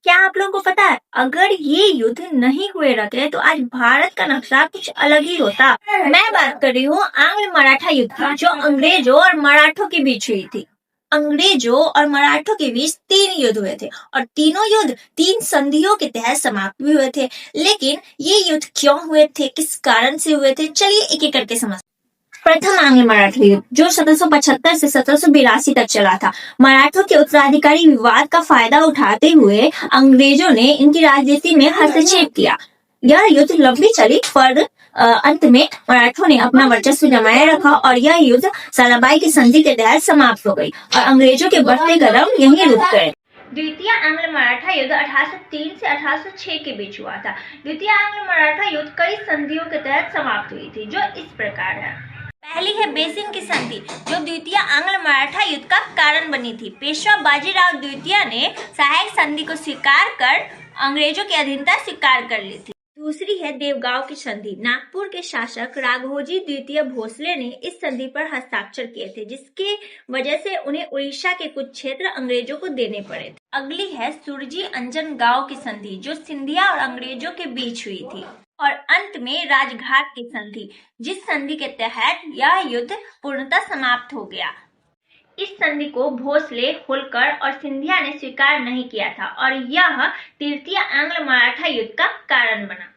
क्या आप लोगों को पता है, अगर ये युद्ध नहीं हुए रहते तो आज भारत का नक्शा कुछ अलग ही होता। मैं बात कर रही हूँ आंग्ल मराठा युद्ध की, जो अंग्रेजों और मराठों के बीच हुई थी। अंग्रेजों और मराठों के बीच 3 युद्ध हुए थे और तीनों युद्ध 3 संधियों के तहत समाप्त भी हुए थे। लेकिन ये युद्ध क्यों हुए थे, किस कारण से हुए थे, चलिए एक एक करके समझ। प्रथम आंग्ल मराठा युद्ध, जो 1775 से 1782 तक चला था। मराठों के उत्तराधिकारी विवाद का फायदा उठाते हुए अंग्रेजों ने इनकी राजनीति में हस्तक्षेप किया। यह युद्ध लंबी चली, पर अंत में मराठों ने अपना वर्चस्व जमाए रखा और यह युद्ध साराभाई की संधि के तहत समाप्त हो गई और अंग्रेजों के बढ़ते कदम यहीं रुक गए। द्वितीय आंग्ल मराठा युद्ध 1803 से 1806 के बीच हुआ था। द्वितीय आंग्ल मराठा युद्ध कई संधियों के तहत समाप्त हुई थी, जो इस प्रकार है। पहली है बेसिन की संधि, जो द्वितीय आंग्ल मराठा युद्ध का कारण बनी थी। पेशवा बाजीराव द्वितीय ने सहायक संधि को स्वीकार कर अंग्रेजों की अधीनता स्वीकार कर ली थी। दूसरी है देवगांव की संधि। नागपुर के शासक राघोजी द्वितीय भोसले ने इस संधि पर हस्ताक्षर किए थे, जिसके वजह से उन्हें उड़ीसा के कुछ क्षेत्र अंग्रेजों को देने पड़े थे। अगली है सुरजी अंजन गांव की संधि, जो सिंधिया और अंग्रेजों के बीच हुई थी। और अंत में राजघाट की संधि, जिस संधि के तहत यह युद्ध पूर्णतः समाप्त हो गया। इस संधि को भोसले, होलकर और सिंधिया ने स्वीकार नहीं किया था और यह तृतीय आंग्ल मराठा युद्ध का कारण बना।